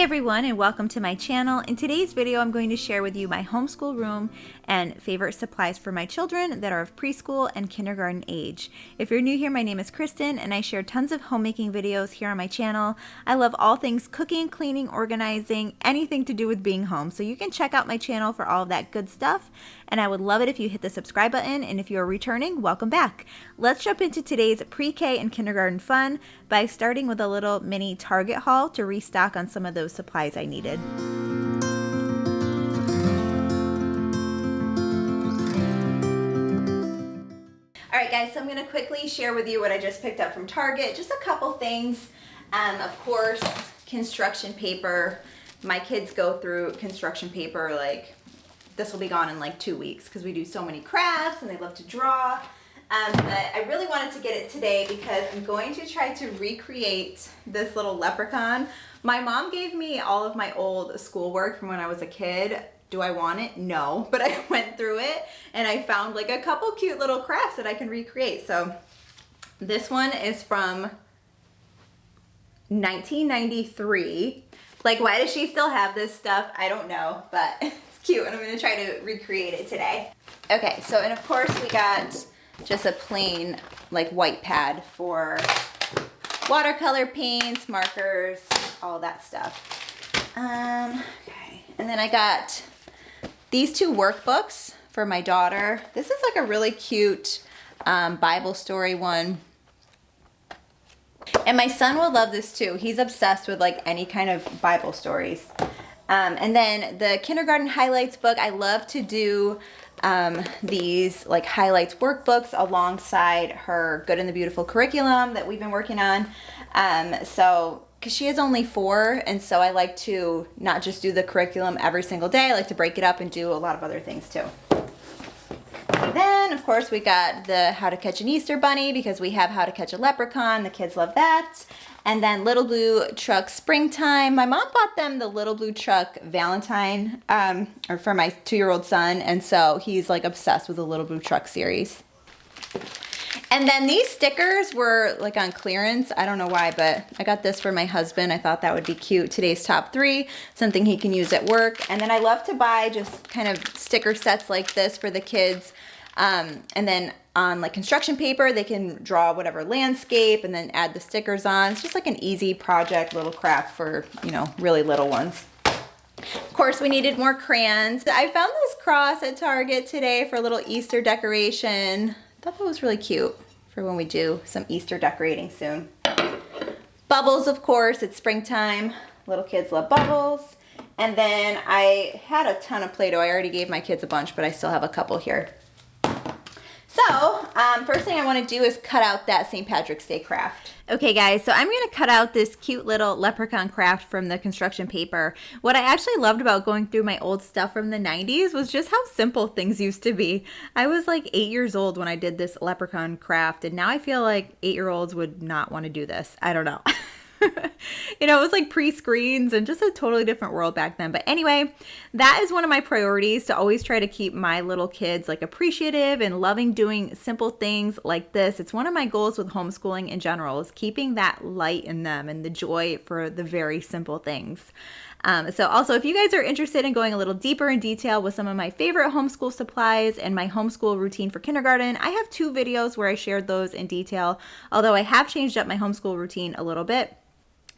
everyone, and welcome to my channel. In today's video, I'm going to share with you my homeschool room and favorite supplies for my children that are of preschool and kindergarten age. If you're new here, my name is Kristen and I share tons of homemaking videos here on my channel. I love all things cooking, cleaning, organizing, anything to do with being home. So you can check out my channel for all of that good stuff. And I would love it if you hit the subscribe button, and if you're returning, welcome back. Let's jump into today's pre-K and kindergarten fun by starting with a little mini Target haul to restock on some of those supplies I needed. Alright guys, so I'm going to quickly share with you what I just picked up from Target. Just a couple things. Of course, construction paper. My kids go through construction paper like this will be gone in like 2 weeks because we do so many crafts and they love to draw. But I really wanted to get it today because I'm going to try to recreate this little leprechaun. My mom gave me all of my old schoolwork from when I was a kid. Do I want it? No, but I went through it and I found like a couple cute little crafts that I can recreate. So this one is from 1993. Like, why does she still have this stuff? I don't know, but it's cute and I'm gonna try to recreate it today. Okay, so and of course we got just a plain like white pad for watercolor paints, markers, all that stuff. Okay, and then I got these two workbooks for my daughter. This is like a really cute Bible story one. And my son will love this too. He's obsessed with like any kind of Bible stories. And then the kindergarten highlights book, I love to do these like highlights workbooks alongside her Good and the Beautiful curriculum that we've been working on. Because she is only 4, and so I like to not just do the curriculum every single day. I like to break it up and do a lot of other things too. And then, of course, we got the How to Catch an Easter Bunny because we have How to Catch a Leprechaun. The kids love that. And then Little Blue Truck Springtime. My mom bought them the Little Blue Truck Valentine or for my 2-year-old son. And so he's like obsessed with the Little Blue Truck series. And then these stickers were like on clearance. I don't know why, but I got this for my husband. I thought that would be cute. Today's top 3, something he can use at work. And then I love to buy just kind of sticker sets like this for the kids. And then on like construction paper, they can draw whatever landscape and then add the stickers on. It's just like an easy project, little craft for, you know, really little ones. Of course, we needed more crayons. I found this cross at Target today for a little Easter decoration. I thought that was really cute for when we do some Easter decorating soon. Bubbles, of course, it's springtime. Little kids love bubbles. And then I had a ton of Play-Doh. I already gave my kids a bunch, but I still have a couple here. So, first thing I want to do is cut out that St. Patrick's Day craft. Okay guys, so I'm going to cut out this cute little leprechaun craft from the construction paper. What I actually loved about going through my old stuff from the 90s was just how simple things used to be. I was like 8 years old when I did this leprechaun craft, and now I feel like 8-year-olds would not want to do this. I don't know. You know, it was like pre-screens and just a totally different world back then. But anyway, that is one of my priorities, to always try to keep my little kids like appreciative and loving doing simple things like this. It's one of my goals with homeschooling in general, is keeping that light in them and the joy for the very simple things. So also, if you guys are interested in going a little deeper in detail with some of my favorite homeschool supplies and my homeschool routine for kindergarten, I have 2 videos where I shared those in detail, although I have changed up my homeschool routine a little bit,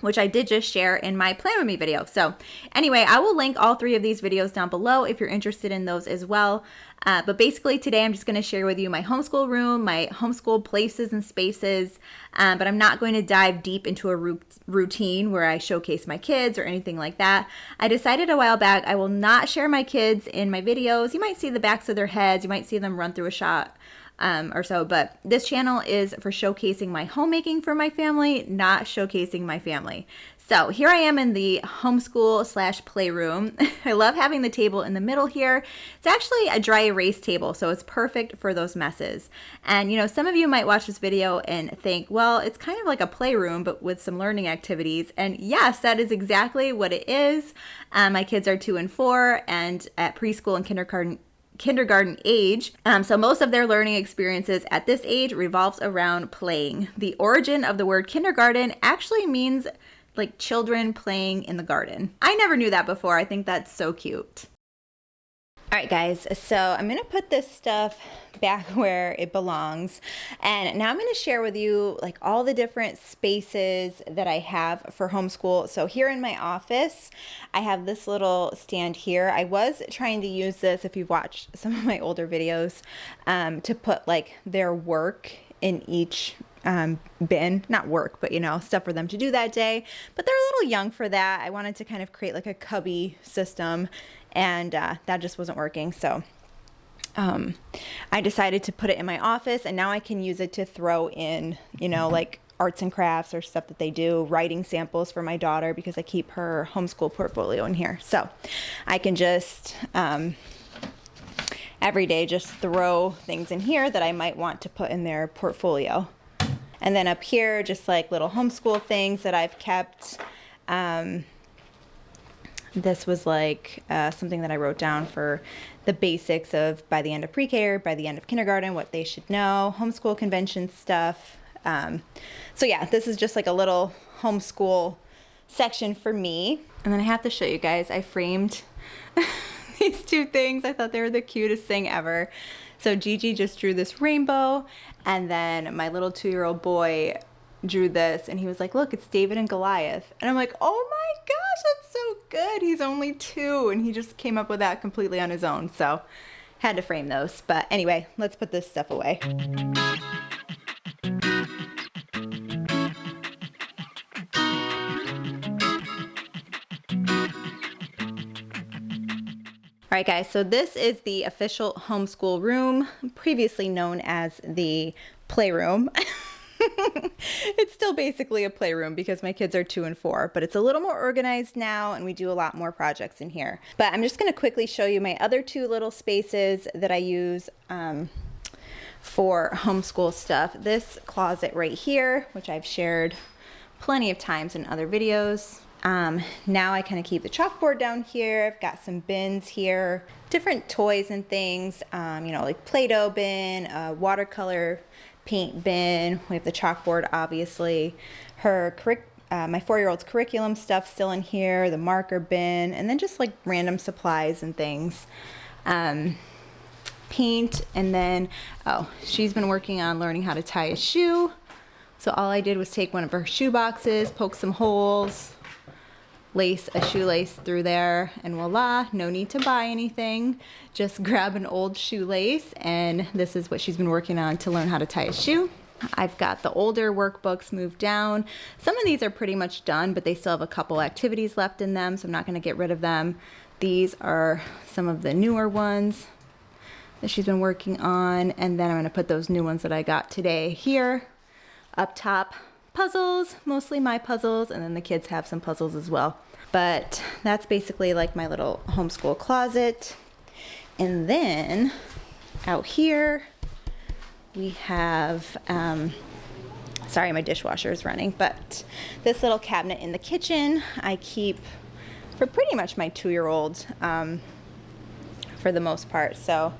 which I did just share in my Plan With Me video. So anyway, I will link all 3 of these videos down below if you're interested in those as well. But basically today I'm just going to share with you my homeschool room, my homeschool places and spaces, but I'm not going to dive deep into a routine where I showcase my kids or anything like that. I decided a while back I will not share my kids in my videos. You might see the backs of their heads, you might see them run through a shot or so, but this channel is for showcasing my homemaking for my family, not showcasing my family. So here I am in the homeschool / playroom. I love having the table in the middle here. It's actually a dry erase table, so it's perfect for those messes. And you know, some of you might watch this video and think, well, it's kind of like a playroom, but with some learning activities. And yes, that is exactly what it is. My kids are 2 and 4, and at preschool and kindergarten age. So most of their learning experiences at this age revolves around playing. The origin of the word kindergarten actually means like children playing in the garden. I never knew that before. I think that's so cute. All right, guys, so I'm gonna put this stuff back where it belongs. And now I'm gonna share with you like all the different spaces that I have for homeschool. So here in my office, I have this little stand here. I was trying to use this, if you've watched some of my older videos, to put like their work in each bin, not work, but you know, stuff for them to do that day. But they're a little young for that. I wanted to kind of create like a cubby system, and that just wasn't working. So I decided to put it in my office, and now I can use it to throw in, you know, like arts and crafts or stuff that they do, writing samples for my daughter, because I keep her homeschool portfolio in here. So I can just every day just throw things in here that I might want to put in their portfolio. And then up here, just like little homeschool things that I've kept. This was like something that I wrote down for the basics of by the end of pre-K or by the end of kindergarten, what they should know, homeschool convention stuff. So yeah, this is just like a little homeschool section for me. And then I have to show you guys, I framed these two things. I thought they were the cutest thing ever. So Gigi just drew this rainbow, and then my little 2-year-old boy drew this, and he was like, look, it's David and Goliath. And I'm like, oh my gosh, that's so good. He's only 2, and he just came up with that completely on his own. So had to frame those. But anyway, let's put this stuff away. All right, guys, so this is the official homeschool room, previously known as the playroom. It's still basically a playroom because my kids are 2 and 4, but it's a little more organized now, and we do a lot more projects in here. But I'm just going to quickly show you my other 2 little spaces that I use for homeschool stuff. This closet right here, which I've shared plenty of times in other videos. Now I kind of keep the chalkboard down here. I've got some bins here, different toys and things, you know, like Play-Doh bin, watercolor paint bin. We have the chalkboard, obviously. My 4-year-old's curriculum stuff still in here, the marker bin, and then just like random supplies and things. Paint, and then, oh, she's been working on learning how to tie a shoe. So all I did was take one of her shoe boxes, poke some holes, lace a shoelace through there, and voila, no need to buy anything. Just grab an old shoelace, and this is what she's been working on to learn how to tie a shoe. I've got the older workbooks moved down. Some of these are pretty much done, but they still have a couple activities left in them, so I'm not going to get rid of them. These are some of the newer ones that she's been working on, and then I'm going to put those new ones that I got today here. Up top, puzzles, mostly my puzzles, and then the kids have some puzzles as well. But that's basically like my little homeschool closet. And then out here we have, sorry, my dishwasher is running, but this little cabinet in the kitchen I keep for pretty much my 2-year-old for the most part. So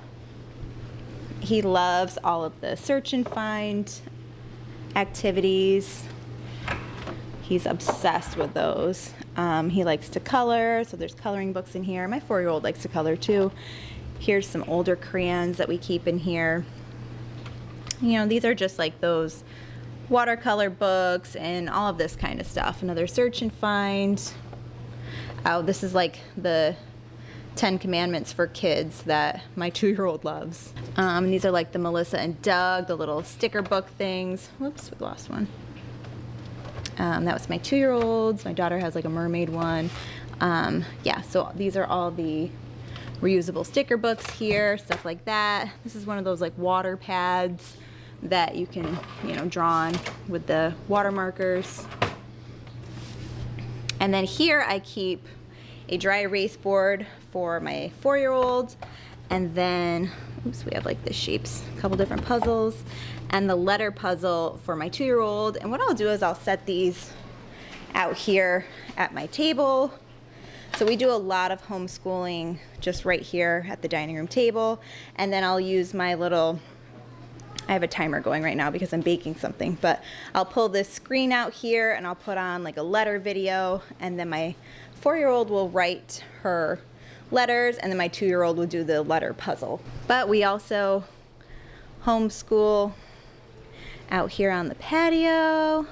he loves all of the search and find activities. He's obsessed with those. He likes to color, so there's coloring books in here. My 4-year-old likes to color too. Here's some older crayons that we keep in here. You know, these are just like those watercolor books and all of this kind of stuff. Another search and find. Oh, this is like the 10 Commandments for kids that my 2-year-old loves. These are like the Melissa and Doug, the little sticker book things. Whoops, we lost one. That was my 2-year-old's. My daughter has like a mermaid one. Yeah, so these are all the reusable sticker books here, stuff like that. This is one of those like water pads that you can, you know, draw on with the water markers. And then here I keep a dry erase board for my 4-year-old. And then, oops, we have like the shapes, a couple different puzzles, and the letter puzzle for my 2-year-old. And what I'll do is I'll set these out here at my table. So we do a lot of homeschooling just right here at the dining room table. And then I'll use my little I have a timer going right now because I'm baking something, but I'll pull this screen out here and I'll put on like a letter video, and then my 4-year-old will write her letters, and then my 2-year-old will do the letter puzzle. But we also homeschool out here on the patio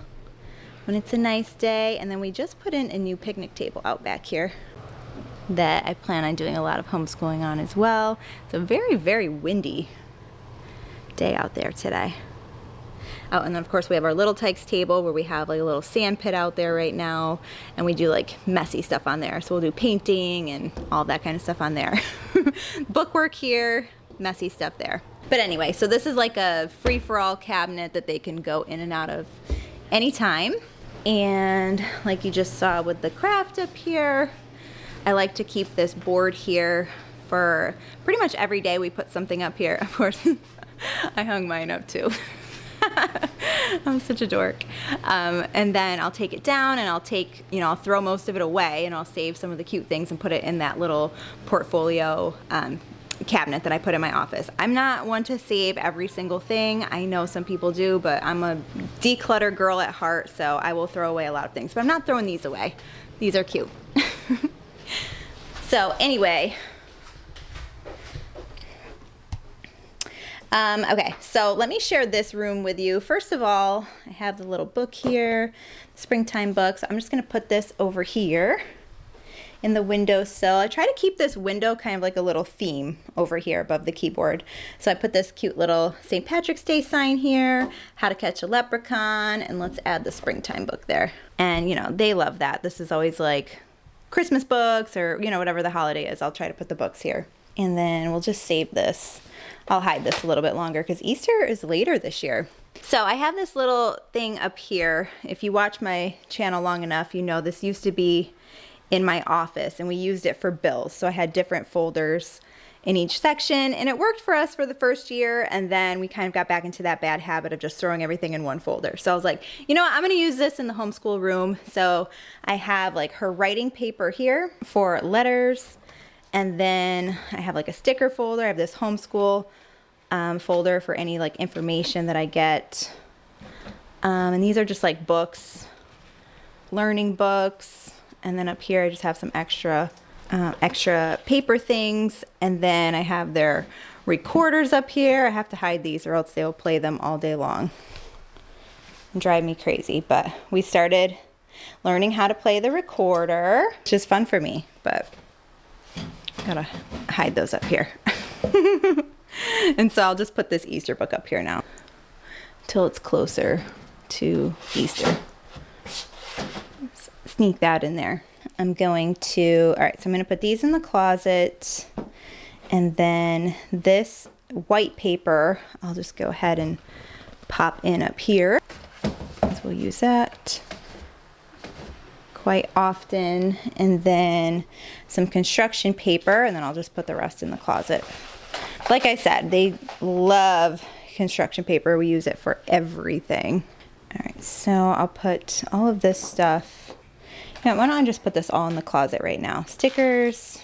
when it's a nice day, and then we just put in a new picnic table out back here that I plan on doing a lot of homeschooling on as well. It's a very, very windy day out there today. Oh, and then of course we have our little Tykes table where we have like a little sand pit out there right now, and we do like messy stuff on there. So we'll do painting and all that kind of stuff on there. Bookwork here, messy stuff there. But anyway, so this is like a free-for-all cabinet that they can go in and out of anytime. And like you just saw with the craft up here, I like to keep this board here for pretty much every day. We put something up here. Of course, I hung mine up too. I'm such a dork. And then I'll take it down and I'll take, I'll throw most of it away, and I'll save some of the cute things and put it in that little portfolio cabinet that I put in my office. I'm not one to save every single thing. I know some people do, but I'm a declutter girl at heart, so I will throw away a lot of things. But I'm not throwing these away. These are cute. So anyway, okay, so let me share this room with you. First of all, I have the little book here, the springtime book. So I'm just going to put this over here in the windowsill. I try to keep this window kind of like a little theme over here above the keyboard. So I put this cute little St. Patrick's Day sign here, How to Catch a Leprechaun, and let's add the springtime book there. And they love that. This is always like Christmas books or, whatever the holiday is. I'll try to put the books here. And then we'll just save this. I'll hide this a little bit longer because Easter is later this year. So I have this little thing up here. If you watch my channel long enough, this used to be in my office, and we used it for bills. So I had different folders in each section, and it worked for us for the first year, and then we kind of got back into that bad habit of just throwing everything in one folder. So I was like, what, I'm gonna use this in the homeschool room. So I have like her writing paper here for letters, and then I have like a sticker folder. I have this homeschool folder for any like information that I get. And these are just like books, learning books. And then up here I just have some extra paper things. And then I have their recorders up here. I have to hide these or else they'll play them all day long and drive me crazy. But we started learning how to play the recorder, which is fun for me, but gotta hide those up here. And so I'll just put this Easter book up here now till it's closer to Easter. Sneak that in there. I'm going to, all right, so I'm going to put these in the closet, and then this white paper, I'll just go ahead and pop in up here. So we'll use that quite often, and then some construction paper, and then I'll just put the rest in the closet. Like I said, they love construction paper. We use it for everything. All right, so I'll put all of this stuff. Why don't I just put this all in the closet right now? Stickers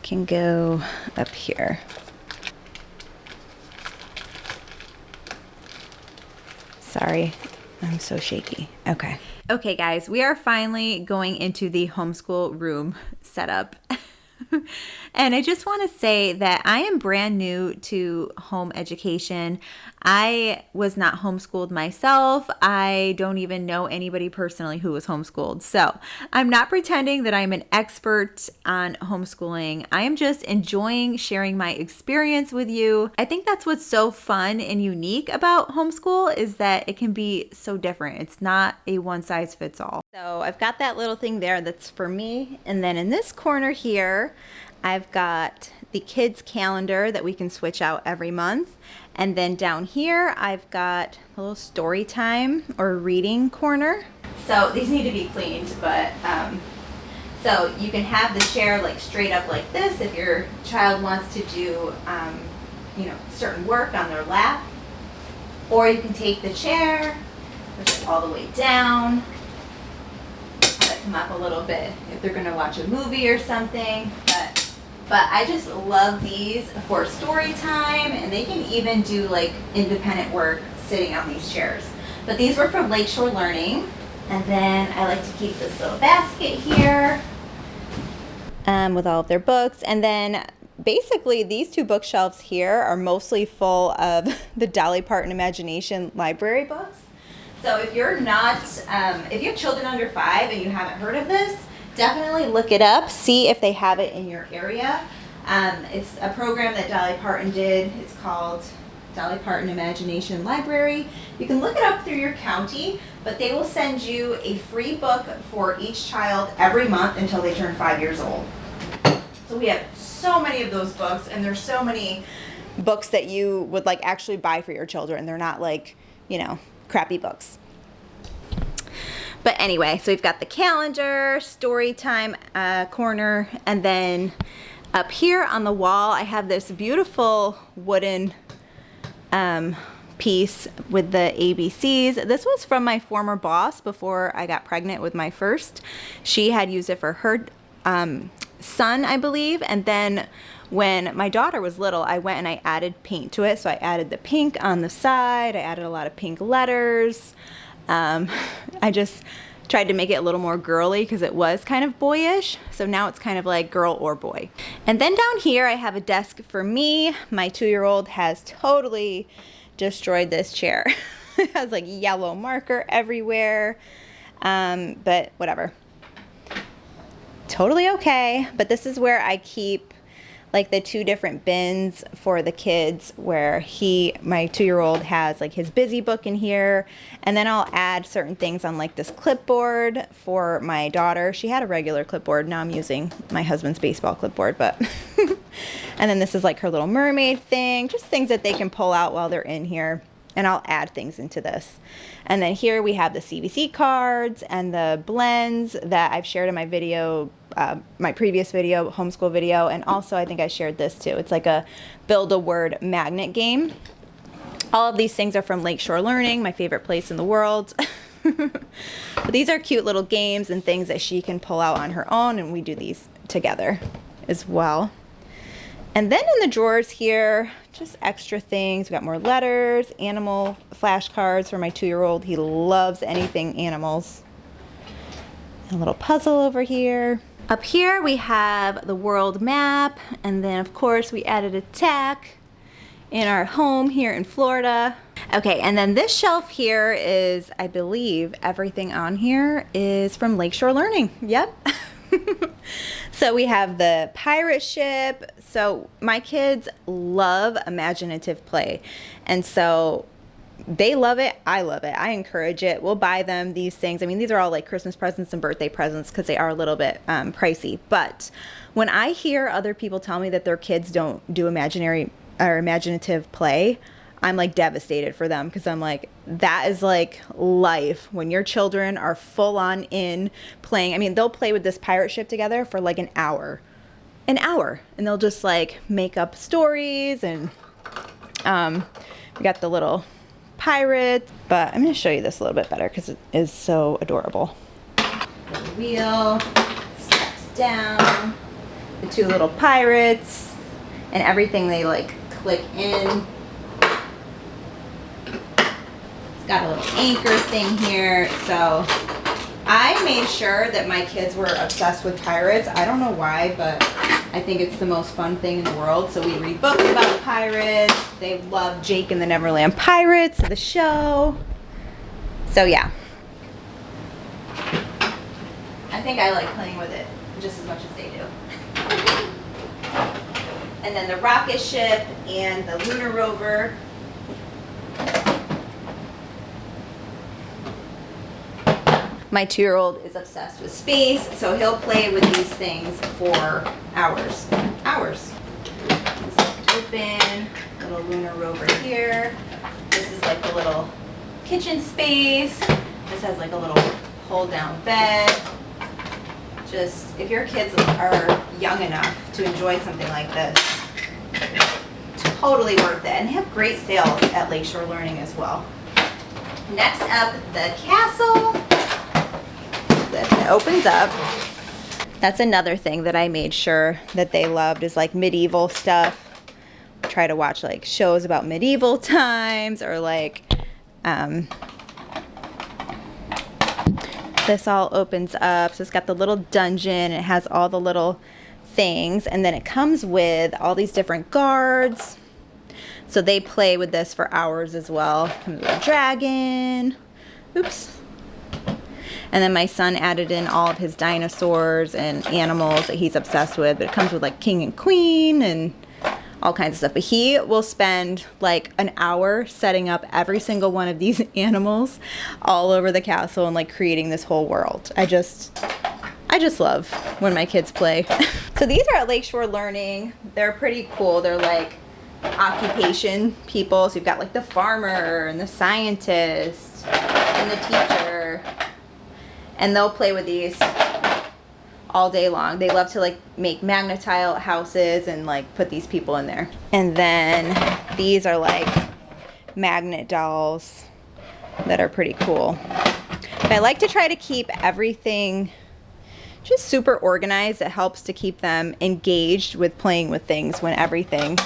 can go up here. Sorry, I'm so shaky. Okay. Okay, guys, we are finally going into the homeschool room setup. And I just want to say that I am brand new to home education. I was not homeschooled myself. I don't even know anybody personally who was homeschooled. So I'm not pretending that I'm an expert on homeschooling. I am just enjoying sharing my experience with you. I think that's what's so fun and unique about homeschool is that it can be so different. It's not a one size fits all. So I've got that little thing there that's for me. And then in this corner here, I've got the kids calendar that we can switch out every month. And then down here, I've got a little story time or reading corner. So these need to be cleaned, but so you can have the chair like straight up like this if your child wants to do, certain work on their lap. Or you can take the chair, push it all the way down, have it come up a little bit if they're gonna watch a movie or something. But But I just love these for story time, and they can even do like independent work sitting on these chairs. But these were from Lakeshore Learning. And then I like to keep this little basket here with all of their books. And then basically these two bookshelves here are mostly full of the Dolly Parton Imagination library books. So if you're not, if you have children under 5 and you haven't heard of this, definitely look it up, see if they have it in your area. It's a program that Dolly Parton did. It's called Dolly Parton Imagination Library. You can look it up through your county, but they will send you a free book for each child every month until they turn 5 years old. So we have so many of those books, and there's so many books that you would like actually buy for your children. They're not like, you know, crappy books. But anyway, so we've got the calendar, story time corner, and then up here on the wall I have this beautiful wooden piece with the ABCs. This was from my former boss before I got pregnant with my first. She had used it for her son, I believe, and then when my daughter was little, I went and I added paint to it. So I added the pink on the side, I added a lot of pink letters. I just tried to make it a little more girly because it was kind of boyish. So now it's kind of like girl or boy. And then down here I have a desk for me. My 2-year-old has totally destroyed this chair. It has like yellow marker everywhere, but whatever. Totally okay. But this is where I keep like the 2 different bins for the kids, where my 2-year-old has like his busy book in here, and then I'll add certain things on like this clipboard for my daughter. She had a regular clipboard. Now I'm using my husband's baseball clipboard, but and then this is like her little mermaid thing, just things that they can pull out while they're in here, and I'll add things into this. And then here we have the CVC cards and the blends that I've shared in my video, my previous video, homeschool video, and also I think I shared this too. It's like a build a word magnet game. All of these things are from Lakeshore Learning, my favorite place in the world. But these are cute little games and things that she can pull out on her own, and we do these together as well. And then in the drawers here, just extra things. We got more letters, animal flashcards for my 2-year-old. He loves anything animals. A little puzzle over here. Up here we have the world map, and then of course we added a tack in our home here in Florida. Okay, and then this shelf here is, I believe, everything on here is from Lakeshore Learning. Yep. So we have the pirate ship. So my kids love imaginative play, and so they love it. I love it. I encourage it. We'll buy them these things. I mean, these are all like Christmas presents and birthday presents because they are a little bit pricey. But when I hear other people tell me that their kids don't do imaginative play, I'm like devastated for them, because I'm like, that is like life when your children are full on in playing. I mean, they'll play with this pirate ship together for like an hour, and they'll just like make up stories, and we got the little pirates, but I'm going to show you this a little bit better because it is so adorable. The wheel steps down, the 2 little pirates, and everything they like click in. It's got a little anchor thing here. So I made sure that my kids were obsessed with pirates. I don't know why, but I think it's the most fun thing in the world. So we read books about pirates. They love Jake and the Neverland Pirates, the show. So yeah. I think I like playing with it just as much as they do. And then the rocket ship and the lunar rover. My 2-year-old is obsessed with space, so he'll play with these things for hours. Open, little lunar rover here. This is like the little kitchen space. This has like a little hold down bed. Just, if your kids are young enough to enjoy something like this, totally worth it. And they have great sales at Lakeshore Learning as well. Next up, the castle. It opens up. That's another thing that I made sure that they loved, is like medieval stuff. Try to watch like shows about medieval times, or like this all opens up, so it's got the little dungeon, it has all the little things, and then it comes with all these different guards, so they play with this for hours as well. Comes with a dragon, oops, and then my son added in all of his dinosaurs and animals that he's obsessed with, but it comes with like king and queen and all kinds of stuff. But he will spend like an hour setting up every single one of these animals all over the castle and like creating this whole world. I just love when my kids play. So these are at Lakeshore Learning. They're pretty cool. They're like occupation people. So you've got like the farmer and the scientist and the teacher, and they'll play with these all day long. They love to like make magnetile houses and like put these people in there. And then these are like magnet dolls that are pretty cool. But I like to try to keep everything just super organized. It helps to keep them engaged with playing with things when everything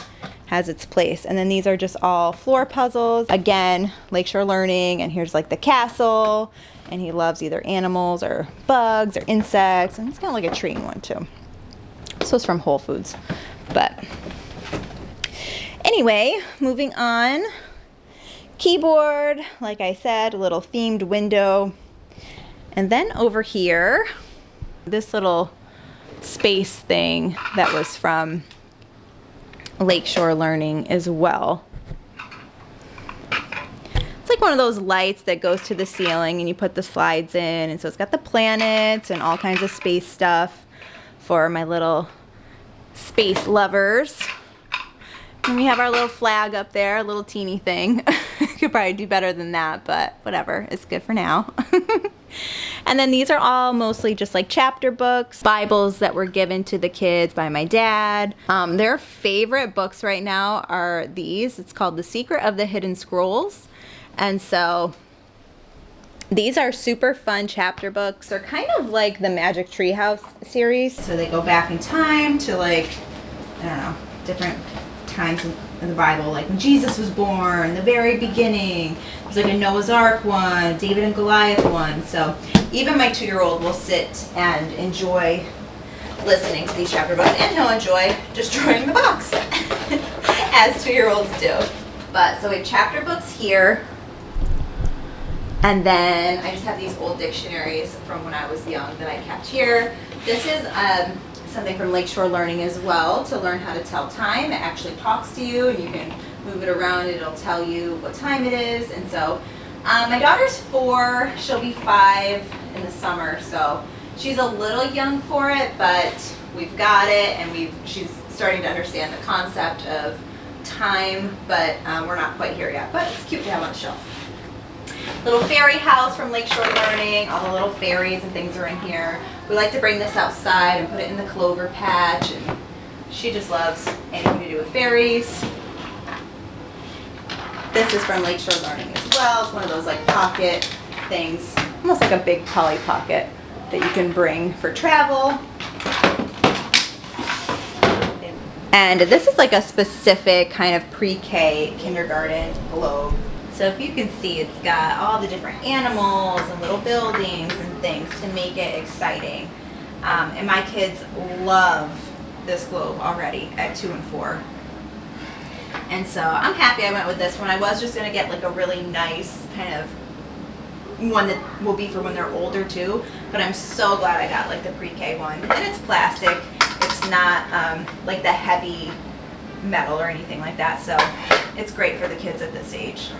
has its place. And then these are just all floor puzzles. Again, Lakeshore Learning, and here's like the castle. And he loves either animals or bugs or insects. And it's kind of like a treeing one too. So it's from Whole Foods. But anyway, moving on. Keyboard, like I said, a little themed window. And then over here, this little space thing that was from Lakeshore Learning as well. It's like one of those lights that goes to the ceiling and you put the slides in, and so it's got the planets and all kinds of space stuff for my little space lovers. And we have our little flag up there, a little teeny thing. Could probably do better than that, but whatever, it's good for now. And then these are all mostly just like chapter books, Bibles that were given to the kids by my dad. Their favorite books right now are these. It's called The Secret of the Hidden Scrolls. And so these are super fun chapter books. They're kind of like the Magic Treehouse series. So they go back in time to like, I don't know, different times in the Bible, like when Jesus was born, the very beginning. There's like a Noah's Ark one, David and Goliath one. So even my 2-year-old will sit and enjoy listening to these chapter books, and he'll enjoy destroying the box, as 2-year-olds do. But so we have chapter books here. And then I just have these old dictionaries from when I was young that I kept here. This is something from Lakeshore Learning as well, to learn how to tell time. It actually talks to you, and you can move it around. It'll tell you what time it is. And so my daughter's 4. She'll be 5 in the summer. So she's a little young for it, but we've got it, and she's starting to understand the concept of time, but we're not quite here yet. But it's cute to have on the shelf. Little fairy house from Lakeshore Learning. All the little fairies and things are in here. We like to bring this outside and put it in the clover patch, and she just loves anything to do with fairies. This is from Lakeshore Learning as well. It's one of those like pocket things, almost like a big Polly Pocket that you can bring for travel. And this is like a specific kind of pre-K kindergarten globe. So if you can see, it's got all the different animals and little buildings and things to make it exciting. And my kids love this globe already at 2 and 4. And so I'm happy I went with this one. I was just going to get like a really nice kind of one that will be for when they're older too. But I'm so glad I got like the pre-K one. And it's plastic. It's not like the heavy metal or anything like that. So it's great for the kids at this age.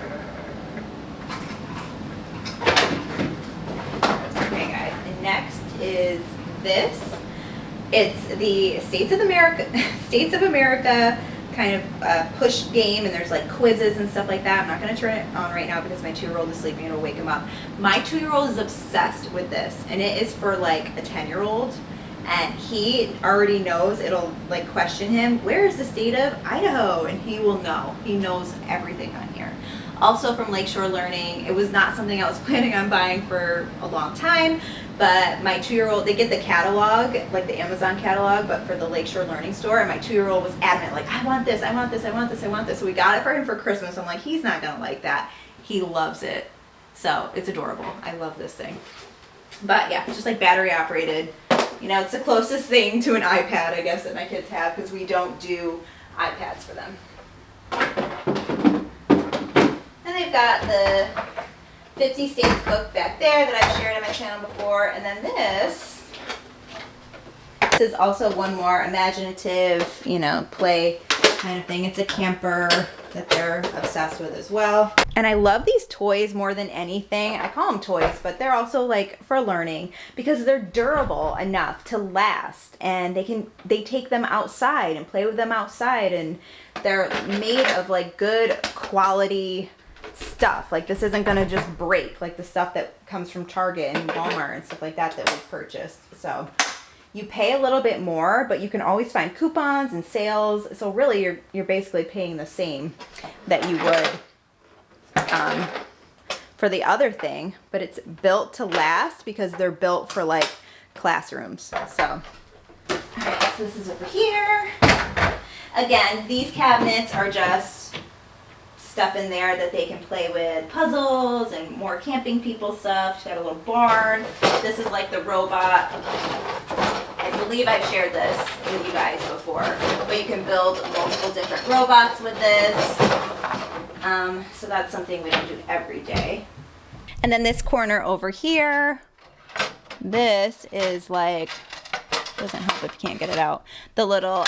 Okay guys, and next is this. It's the States of America kind of push game, and there's like quizzes and stuff like that. I'm not going to turn it on right now because my 2-year-old is sleeping and it'll wake him up. My 2-year-old is obsessed with this, and it is for like a 10-year-old. and he already knows. It'll like question him, where is the state of Idaho? And he will know. He knows everything on here. Also from Lakeshore Learning, it was not something I was planning on buying for a long time, but my 2-year-old, they get the catalog, like the Amazon catalog, but for the Lakeshore Learning store, and my 2-year-old was adamant, like, I want this, I want this, I want this, I want this. So we got it for him for Christmas. I'm like, he's not gonna like that. He loves it. So it's adorable. I love this thing. But yeah, just like battery operated. You know, it's the closest thing to an iPad, I guess, that my kids have, because we don't do iPads for them. And they've got the 50 States book back there that I've shared on my channel before. And then this is also one more imaginative, you know, play kind of thing. It's a camper that they're obsessed with as well. And I love these toys more than anything. I call them toys, but they're also like for learning because they're durable enough to last, and they take them outside and play with them outside, and they're made of like good quality stuff. Like this isn't gonna just break like the stuff that comes from Target and Walmart and stuff like that that we've purchased. So you pay a little bit more, but you can always find coupons and sales. So really you're basically paying the same that you would for the other thing, but it's built to last because they're built for like classrooms. So, all right, so this is over here. Again, these cabinets are just stuff in there that they can play with, puzzles and more camping people stuff. She's got a little barn. This is like the robot. I believe I've shared this with you guys before, but you can build multiple different robots with this. So that's something we don't do every day. And then this corner over here, this is like, doesn't help if you can't get it out, the little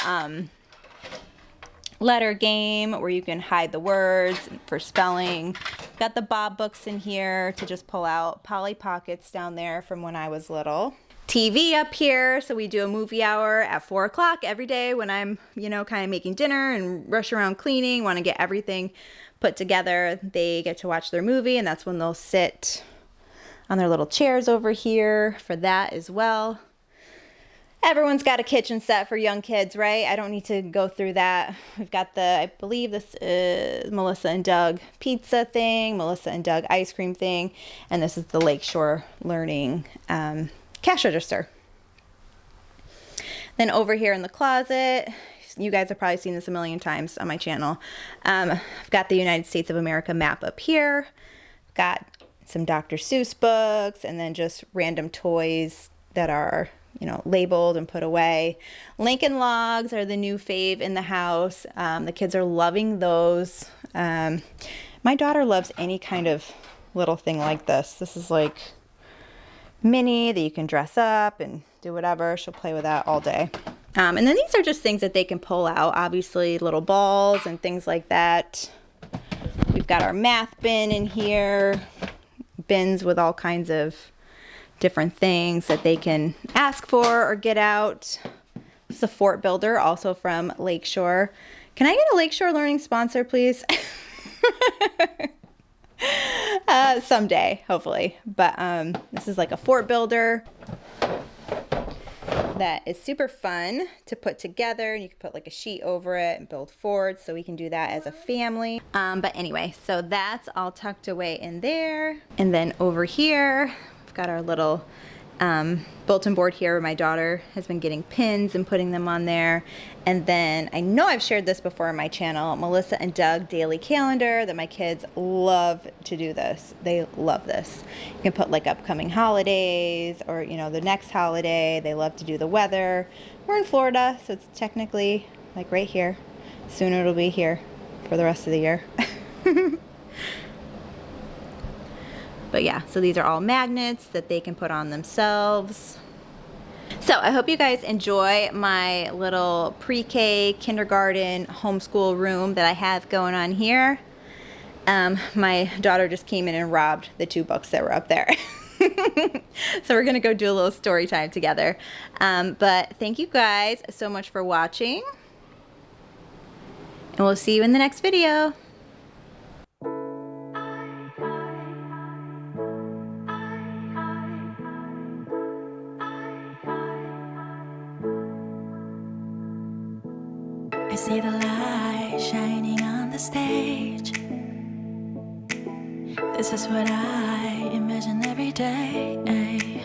letter game where you can hide the words for spelling. Got the Bob books in here to just pull out. Polly Pockets down there from when I was little. TV up here, so we do a movie hour at 4 o'clock every day when I'm, you know, kind of making dinner and rush around cleaning, want to get everything put together. They get to watch their movie, and that's when they'll sit on their little chairs over here for that as well. Everyone's got a kitchen set for young kids, right? I don't need to go through that. We've got the, I believe this is Melissa and Doug pizza thing, Melissa and Doug ice cream thing, and this is the Lakeshore Learning cash register. Then over here in the closet, you guys have probably seen this a million times on my channel. I've got the United States of America map up here. Got some Dr. Seuss books, and then just random toys that are, you know, labeled and put away. Lincoln Logs are the new fave in the house. The kids are loving those. My daughter loves any kind of little thing like this. This is like mini that you can dress up and do whatever. She'll play with that all day. And then these are just things that they can pull out. Obviously little balls and things like that. We've got our math bin in here. Bins with all kinds of different things that they can ask for or get out. This is a fort builder, also from Lakeshore. Can I get a Lakeshore Learning sponsor, please? Someday, hopefully. But this is like a fort builder that is super fun to put together. You can put like a sheet over it and build forts, so we can do that as a family. But anyway, so that's all tucked away in there. And then over here, we've got our little bulletin board here where my daughter has been getting pins and putting them on there. And then I know I've shared this before on my channel, Melissa and Doug daily calendar, that my kids love to do this. They love this. You can put like upcoming holidays or, you know, the next holiday. They love to do the weather. We're in Florida, so it's technically like right here. Soon it'll be here for the rest of the year. But yeah, so these are all magnets that they can put on themselves. So I hope you guys enjoy my little pre-K kindergarten homeschool room that I have going on here. My daughter just came in and robbed the 2 books that were up there. So we're gonna go do a little story time together. But thank you guys so much for watching. And we'll see you in the next video. see the light shining on the stage. This is what I imagine every day.